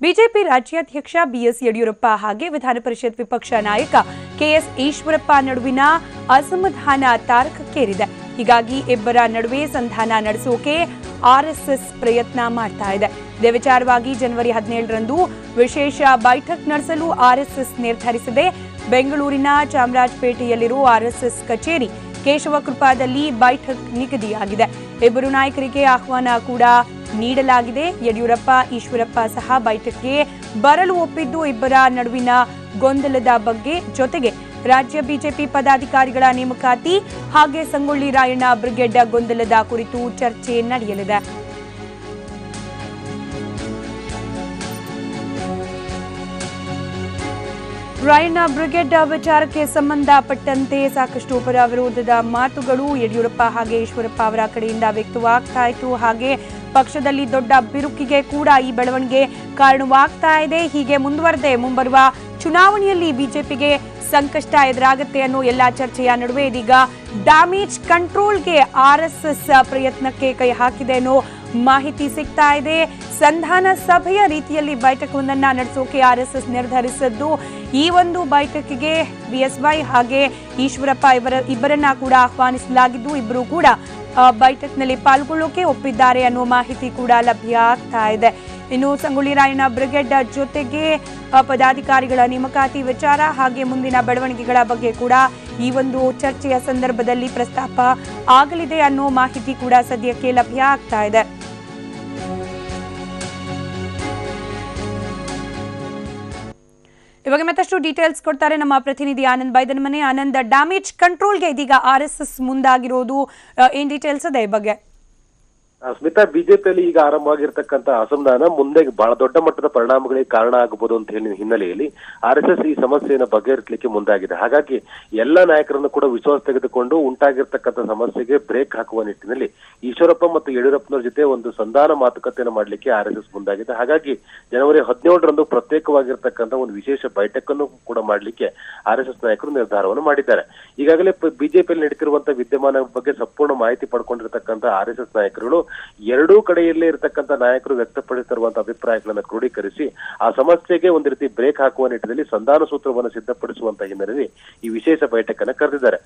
BJP ರಾಜ್ಯಾಧ್ಯಕ್ಷ BS Yediyurappa ಹಾಗೆ ವಿಧಾನ ಪರಿಷತ್ ವಿಪಕ್ಷ ನಾಯಕ ಕೆಎಸ್ ಈಶ್ವರಪ್ಪ ನಡುವಿನ ಅಸಮಾಧಾನ ತಾರಕಕ್ಕೇರಿದೆ. ಹೀಗಾಗಿ ಇಬ್ಬರ ನಡುವೆ ಸಂಧಾನ ನಡೆಸೋಕೆ ಆರ್ಎಸ್ಎಸ್ ಪ್ರಯತ್ನ ಮಾಡ್ತಾ ಇದೆ. ಇದೇ ವಿಚಾರವಾಗಿ ಜನವರಿ 17ರಂದು ವಿಶೇಷ ಬೈಠಕ್ ನಡೆಸಲು ಆರ್ಎಸ್ಎಸ್ ನಿರ್ಧರಿಸಿದೆ. ಬೆಂಗಳೂರಿನ ಚಾಮರಾಜಪೇಟೆಯಲ್ಲಿರುವ ಆರ್ಎಸ್ಎಸ್ ಕಚೇರಿ ಕೇಶವಕೃಪಾದಲ್ಲಿ ಬೈಠಕ್ ನಿಗದಿಯಾಗಿದೆ. ಇಬ್ಬರು ನಾಯಕರಿಗೆ ಆಹ್ವಾನ ಕೂಡ ನೀಡಲಾಗಿದೆ. ಯಡಿಯೂರಪ್ಪ ಈಶ್ವರಪ್ಪ ಸಹ ಬೈಠಕ್ಗೆ ಬರಲು ಒಪ್ಪಿದ್ದು ಇಬ್ಬರ ನಡುವಿನ ಗೊಂದಲದ ಬಗ್ಗೆ ಜೊತೆಗೆ ರಾಜ್ಯ ಬಿಜೆಪಿ ಪದಾಧಿಕಾರಿಗಳ ನೇಮಕಾತಿ ಹಾಗೆ ಸಂಗೊಳ್ಳಿ ರಾಯಣ್ಣ ಬ್ರಿಗೇಡ್ ಗೊಂದಲದ ಕುರಿತು ಚರ್ಚೆ ನಡೆಯಲಿದೆ. ರಾಯಣ್ಣ ಬ್ರಿಗೇಡ್ ವಿಚಾರಕ್ಕೆ ಸಂಬಂಧಪಟ್ಟಂತೆ ಸಾಕಷ್ಟು ಪರ ವಿರೋಧದ ಮಾತುಗಳು ಯಡಿಯೂರಪ್ಪ ಹಾಗೆ ಈಶ್ವರಪ್ಪ ಅವರ ಕಡೆಯಿಂದ ವ್ಯಕ್ತವಾಗ್ತಾ ಇತ್ತು. ಹಾಗೆ ಪಕ್ಷದಲ್ಲಿ ದೊಡ್ಡ ಬಿರುಕಿಗೆ ಕೂಡ ಈ ಬೆಳವಣಿಗೆ ಕಾರಣವಾಗ್ತಾ ಇದೆ. ಹೀಗೆ ಮುಂದುವರೆದೇ ಮುಂಬರುವ ಚುನಾವಣೆಯಲ್ಲಿ ಬಿಜೆಪಿಗೆ ಸಂಕಷ್ಟ ಎದುರಾಗುತ್ತೆ ಅನ್ನೋ ಎಲ್ಲ ಚರ್ಚೆಯ ನಡುವೆ ಇದೀಗ ಡ್ಯಾಮೇಜ್ ಕಂಟ್ರೋಲ್ಗೆ ಆರ್ಎಸ್ಎಸ್ ಪ್ರಯತ್ನಕ್ಕೆ ಕೈ ಹಾಕಿದೆ ಅನ್ನೋ ಮಾಹಿತಿ ಸಿಗ್ತಾ ಇದೆ. ಸಂಧಾನ ಸಭೆಯ ರೀತಿಯಲ್ಲಿ ಬೈಠಕವನ್ನ ನಡೆಸೋಕೆ ಆರ್ಎಸ್ಎಸ್ ನಿರ್ಧರಿಸಿದ್ದು. ಈ ಒಂದು ಬೈಠಕ್ಗೆ ಬಿಎಸ್ವೈ ಹಾಗೆ ಈಶ್ವರಪ್ಪ ಇಬ್ಬರನ್ನ ಕೂಡ ಆಹ್ವಾನಿಸಲಾಗಿದ್ದು ಇಬ್ಬರು ಕೂಡ ಬೈಠಕ್ನಲ್ಲಿ ಪಾಲ್ಗೊಳ್ಳೋಕೆ ಒಪ್ಪಿದ್ದಾರೆ ಅನ್ನೋ ಮಾಹಿತಿ ಕೂಡ ಲಭ್ಯ ಆಗ್ತಾ ಇದೆ. ಇನ್ನು ಸಂಗೊಳ್ಳಿ ರಾಯಣ್ಣ ಬ್ರಿಗೇಡ್ ಜೊತೆಗೆ ಪದಾಧಿಕಾರಿಗಳ ನೇಮಕಾತಿ ವಿಚಾರ ಹಾಗೆ ಮುಂದಿನ ಬೆಳವಣಿಗೆಗಳ ಬಗ್ಗೆ ಕೂಡ ಈ ಒಂದು ಚರ್ಚೆಯ ಸಂದರ್ಭದಲ್ಲಿ ಪ್ರಸ್ತಾಪ ಆಗಲಿದೆ ಅನ್ನೋ ಮಾಹಿತಿ ಕೂಡ ಸದ್ಯಕ್ಕೆ ಲಭ್ಯ ಆಗ್ತಾ ಇದೆ. ಇವಾಗ ಮತ್ತಷ್ಟು ಡೀಟೇಲ್ಸ್ ಕೊಡ್ತಾರೆ ನಮ್ಮ ಪ್ರತಿನಿಧಿ ಆನಂದ್ ಬೈದನಮನೆ. ಆನಂದ್, ಡ್ಯಾಮೇಜ್ ಕಂಟ್ರೋಲ್ಗೆ ಇದೀಗ ಆರ್ಎಸ್ಎಸ್ ಮುಂದಾಗಿರೋದು ಏನ್ ಡೀಟೇಲ್ಸ್ ಇದೆ ಈ ಬಗ್ಗೆ? ಸ್ಮಿತಾ, ಬಿಜೆಪಿಯಲ್ಲಿ ಈಗ ಆರಂಭವಾಗಿರ್ತಕ್ಕಂಥ ಅಸಮಾಧಾನ ಮುಂದೆ ಬಹಳ ದೊಡ್ಡ ಮಟ್ಟದ ಪರಿಣಾಮಗಳಿಗೆ ಕಾರಣ ಆಗಬಹುದು ಅಂತ ಹೇಳಿ ಹಿನ್ನೆಲೆಯಲ್ಲಿ ಆರ್ಎಸ್ಎಸ್ ಈ ಸಮಸ್ಯೆಯನ್ನು ಬಗೆಹರಿಸಲಿಕ್ಕೆ ಮುಂದಾಗಿದೆ. ಹಾಗಾಗಿ ಎಲ್ಲ ನಾಯಕರನ್ನು ಕೂಡ ವಿಶ್ವಾಸ ತೆಗೆದುಕೊಂಡು ಉಂಟಾಗಿರ್ತಕ್ಕಂಥ ಸಮಸ್ಯೆಗೆ ಬ್ರೇಕ್ ಹಾಕುವ ನಿಟ್ಟಿನಲ್ಲಿ ಈಶ್ವರಪ್ಪ ಮತ್ತು ಯಡಿಯೂರಪ್ಪನವರ ಜೊತೆ ಒಂದು ಸಂಧಾನ ಮಾತುಕತೆಯನ್ನು ಮಾಡಲಿಕ್ಕೆ ಆರ್ಎಸ್ಎಸ್ ಮುಂದಾಗಿದೆ. ಹಾಗಾಗಿ ಜನವರಿ 17ರಂದು ಪ್ರತ್ಯೇಕವಾಗಿರ್ತಕ್ಕಂಥ ಒಂದು ವಿಶೇಷ ಬೈಠಕ್ ಅನ್ನು ಕೂಡ ಮಾಡಲಿಕ್ಕೆ ಆರ್ಎಸ್ಎಸ್ ನಾಯಕರು ನಿರ್ಧಾರವನ್ನು ಮಾಡಿದ್ದಾರೆ. ಈಗಾಗಲೇ ಬಿಜೆಪಿಯಲ್ಲಿ ನಡೀತಿರುವಂತಹ ವಿದ್ಯಮಾನ ಬಗ್ಗೆ ಸಂಪೂರ್ಣ ಮಾಹಿತಿ ಪಡ್ಕೊಂಡಿರ್ತಕ್ಕಂಥ ಆರ್ಎಸ್ಎಸ್ ನಾಯಕರುಗಳು ಎರಡೂ ಕಡೆಯಲ್ಲೇ ಇರತಕ್ಕಂಥ ನಾಯಕರು ವ್ಯಕ್ತಪಡಿಸಿರುವಂತಹ ಅಭಿಪ್ರಾಯಗಳನ್ನು ಕ್ರೋಢೀಕರಿಸಿ ಆ ಸಮಸ್ಯೆಗೆ ಒಂದು ರೀತಿ ಬ್ರೇಕ್ ಹಾಕುವ ನಿಟ್ಟಿನಲ್ಲಿ ಸಂಧಾನ ಸೂತ್ರವನ್ನು ಸಿದ್ಧಪಡಿಸುವಂತಹ ಹಿನ್ನೆಲೆಯಲ್ಲಿ ಈ ವಿಶೇಷ ಬೈಠಕ್ ಅನ್ನು ಕರೆದಿದ್ದಾರೆ.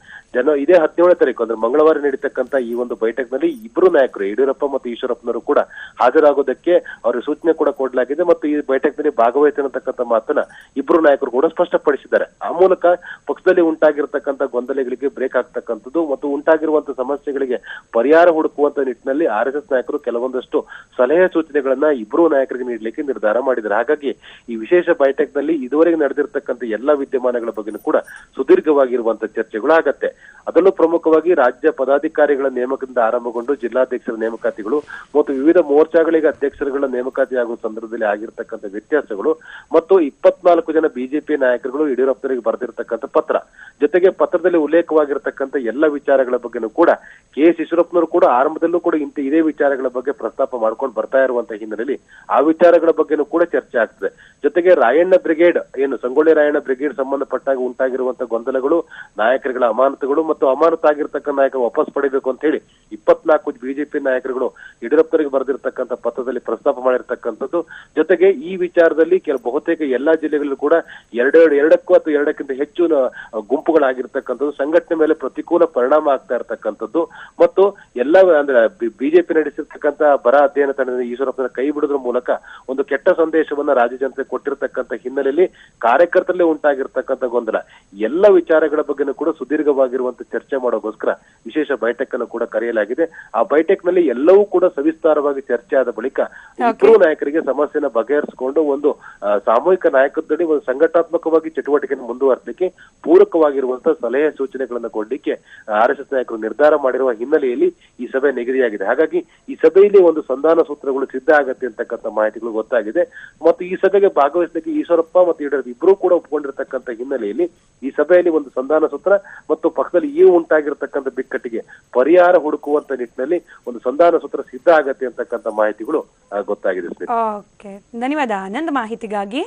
ಇದೇ 17ನೇ ತಾರೀಕು ಅಂದ್ರೆ ಮಂಗಳವಾರ ನಡೀತಕ್ಕಂಥ ಈ ಒಂದು ಬೈಠಕ್ನಲ್ಲಿ ಇಬ್ಬರು ನಾಯಕರು ಯಡಿಯೂರಪ್ಪ ಮತ್ತು ಈಶ್ವರಪ್ಪನವರು ಕೂಡ ಹಾಜರಾಗೋದಕ್ಕೆ ಅವರಿಗೆ ಸೂಚನೆ ಕೂಡ ಕೊಡಲಾಗಿದೆ ಮತ್ತು ಈ ಬೈಠಕ್ನಲ್ಲಿ ಭಾಗವಹಿಸಿರತಕ್ಕಂಥ ಮಾತನ್ನ ಇಬ್ಬರು ನಾಯಕರು ಕೂಡ ಸ್ಪಷ್ಟಪಡಿಸಿದ್ದಾರೆ. ಆ ಮೂಲಕ ಪಕ್ಷದಲ್ಲಿ ಉಂಟಾಗಿರ್ತಕ್ಕಂಥ ಗೊಂದಲಗಳಿಗೆ ಬ್ರೇಕ್ ಆಗ್ತಕ್ಕಂಥದ್ದು ಮತ್ತು ಉಂಟಾಗಿರುವಂತಹ ಸಮಸ್ಯೆಗಳಿಗೆ ಪರಿಹಾರ ಹುಡುಕುವಂತ ನಿಟ್ಟಿನಲ್ಲಿ ಆರ್ಎಸ್ಎಸ್ ನಾಯಕರು ಕೆಲವೊಂದಷ್ಟು ಸಲಹೆ ಸೂಚನೆಗಳನ್ನ ಇಬ್ಬರು ನಾಯಕರಿಗೆ ನೀಡಲಿಕ್ಕೆ ನಿರ್ಧಾರ ಮಾಡಿದ್ದಾರೆ. ಹಾಗಾಗಿ ಈ ವಿಶೇಷ ಬೈಠಕ್ ನಲ್ಲಿ ಇದುವರೆಗೆ ನಡೆದಿರ್ತಕ್ಕಂಥ ಎಲ್ಲಾ ವಿದ್ಯಮಾನಗಳ ಬಗ್ಗೆ ಕೂಡ ಸುದೀರ್ಘವಾಗಿರುವಂತಹ ಚರ್ಚೆಗಳು ಆಗತ್ತೆ. ಅದರಲ್ಲೂ ಪ್ರಮುಖವಾಗಿ ರಾಜ್ಯ ಪದಾಧಿಕಾರಿಗಳ ನೇಮಕದಿಂದ ಆರಂಭಗೊಂಡು ಜಿಲ್ಲಾಧ್ಯಕ್ಷರ ನೇಮಕಾತಿಗಳು ಮತ್ತು ವಿವಿಧ ಮೋರ್ಚಾಗಳಿಗೆ ಅಧ್ಯಕ್ಷರುಗಳ ನೇಮಕಾತಿ ಆಗುವ ಸಂದರ್ಭದಲ್ಲಿ ಆಗಿರ್ತಕ್ಕಂಥ ವ್ಯತ್ಯಾಸಗಳು ಮತ್ತು 24 ಜನ ಬಿಜೆಪಿ ನಾಯಕರುಗಳು ಯಡಿಯೂರಪ್ಪರಿಗೆ ಬರೆದಿರ್ತಕ್ಕಂಥ ಪತ್ರ ಜೊತೆಗೆ ಪತ್ರದಲ್ಲಿ ಉಲ್ಲೇಖವಾಗಿರ್ತಕ್ಕಂಥ ಎಲ್ಲ ವಿಚಾರಗಳ ಬಗ್ಗೆನೂ ಕೂಡ ಕೆಎಸ್ ಈಶ್ವರಪ್ಪನವರು ಕೂಡ ಆರಂಭದಲ್ಲೂ ಕೂಡ ಇದೇ ವಿಚಾರಗಳ ಬಗ್ಗೆ ಪ್ರಸ್ತಾಪ ಮಾಡ್ಕೊಂಡು ಬರ್ತಾ ಇರುವಂತಹ ಹಿನ್ನೆಲೆಯಲ್ಲಿ ಆ ವಿಚಾರಗಳ ಬಗ್ಗೆನೂ ಕೂಡ ಚರ್ಚೆ ಆಗ್ತದೆ. ಜೊತೆಗೆ ರಾಯಣ್ಣ ಬ್ರಿಗೇಡ್ ಏನು ಸಂಗೊಳ್ಳಿ ರಾಯಣ್ಣ ಬ್ರಿಗೇಡ್ ಸಂಬಂಧಪಟ್ಟಾಗ ಉಂಟಾಗಿರುವಂತಹ ಗೊಂದಲಗಳು, ನಾಯಕರುಗಳ ಅಮಾನತುಗಳು ಮತ್ತು ಅಮಾನತಾಗಿರ್ತಕ್ಕಂಥ ನಾಯಕರು ವಾಪಸ್ ಪಡಿಬೇಕು ಅಂತ ಹೇಳಿ 24 ಬಿಜೆಪಿ ನಾಯಕರುಗಳು ಯಡಿಯೂರಪ್ಪರಿಗೆ ಬರೆದಿರ್ತಕ್ಕಂಥ ಪತ್ರದಲ್ಲಿ ಪ್ರಸ್ತಾಪ ಮಾಡಿರ್ತಕ್ಕಂಥದ್ದು. ಜೊತೆಗೆ ಈ ವಿಚಾರದಲ್ಲಿ ಬಹುತೇಕ ಎಲ್ಲಾ ಜಿಲ್ಲೆಗಳಲ್ಲೂ ಕೂಡ ಎರಡಕ್ಕೂ ಅಥವಾ ಎರಡಕ್ಕಿಂತ ಹೆಚ್ಚು ಗುಂಪುಗಳಾಗಿರ್ತಕ್ಕಂಥದ್ದು, ಸಂಘಟನೆ ಮೇಲೆ ಪ್ರತಿಕೂಲ ಪರಿಣಾಮ ಆಗ್ತಾ ಇರ್ತಕ್ಕಂಥದ್ದು ಮತ್ತು ಎಲ್ಲ ಅಂದ್ರೆ ಬಿಜೆಪಿ ನಡೆಸಿರ್ತಕ್ಕಂಥ ಬರ ಅಧ್ಯಯನ ತಂಡದ ಈಶ್ವರಪ್ಪನ ಕೈ ಬಿಡೋದ್ರ ಮೂಲಕ ಒಂದು ಕೆಟ್ಟ ಸಂದೇಶವನ್ನ ರಾಜ್ಯ ಜನತೆ ಕೊಟ್ಟಿರ್ತಕ್ಕಂಥ ಹಿನ್ನೆಲೆಯಲ್ಲಿ ಕಾರ್ಯಕರ್ತರಲ್ಲೇ ಉಂಟಾಗಿರ್ತಕ್ಕಂಥ ಗೊಂದಲ ಎಲ್ಲ ವಿಚಾರಗಳ ಬಗ್ಗೆನೂ ಕೂಡ ಸುದೀರ್ಘವಾಗಿರುವಂತ ಚರ್ಚೆ ಮಾಡೋಗೋಸ್ಕರ ವಿಶೇಷ ಬೈಠಕ್ ಅನ್ನು ಕೂಡ ಕರೆಯಲಾಗಿದೆ. ಆ ಬೈಠಕ್ ನಲ್ಲಿ ಎಲ್ಲವೂ ಕೂಡ ಸವಿಸ್ತಾರವಾಗಿ ಚರ್ಚೆ ಆದ ಬಳಿಕ ಇಬ್ಬರು ನಾಯಕರಿಗೆ ಸಮಸ್ಯೆನ ಬಗೆಹರಿಸಿಕೊಂಡು ಒಂದು ಸಾಮೂಹಿಕ ನಾಯಕತ್ವದಲ್ಲಿ ಒಂದು ಸಂಘಟನಾತ್ಮಕವಾಗಿ ಚಟುವಟಿಕೆಯನ್ನು ಮುಂದುವರಿಸಲಿಕ್ಕೆ ಪೂರಕವಾಗಿರುವಂತಹ ಸಲಹೆ ಸೂಚನೆಗಳನ್ನು ಕೊಡಲಿಕ್ಕೆ ಆರ್ಎಸ್ಎಸ್ ನಾಯಕರು ನಿರ್ಧಾರ ಮಾಡಿರುವ ಹಿನ್ನೆಲೆಯಲ್ಲಿ ಈ ಸಭೆ ನಿಗದಿಯಾಗಿದೆ. ಹಾಗಾಗಿ ಈ ಸಭೆಯಲ್ಲಿ ಒಂದು ಸಂಧಾನ ಸೂತ್ರಗಳು ಸಿದ್ಧ ಆಗತ್ತೆ ಅಂತಕ್ಕಂಥ ಮಾಹಿತಿಗಳು ಗೊತ್ತಾಗಿದೆ ಮತ್ತು ಈ ಸಭೆಗೆ ಭಾಗವಹಿಸಲಿಕ್ಕೆ ಈಶ್ವರಪ್ಪ ಮತ್ತು ಯಡಿಯೂರಪ್ಪ ಇಬ್ಬರು ಕೂಡ ಒಪ್ಪಿಕೊಂಡಿರ್ತಕ್ಕಂಥ ಹಿನ್ನೆಲೆಯಲ್ಲಿ ಈ ಸಭೆಯಲ್ಲಿ ಒಂದು ಸಂಧಾನ ಸೂತ್ರ ಮತ್ತು ಪಕ್ಷದಲ್ಲಿ ಈ ಉಂಟಾಗಿರ್ತಕ್ಕಂಥ ಬಿಕ್ಕಟ್ಟಿಗೆ ಪರಿಹಾರ ಹುಡುಕುವಂತ ನಿಟ್ಟಿನಲ್ಲಿ ಒಂದು ಸಂಧಾನ ಸೂತ್ರ ಸಿದ್ಧ ಆಗತ್ತೆ ಅಂತಕ್ಕಂಥ ಮಾಹಿತಿಗಳು ಗೊತ್ತಾಗಿದೆ. ಧನ್ಯವಾದ ಆನಂದ್ ಮಾಹಿತಿಗಾಗಿ.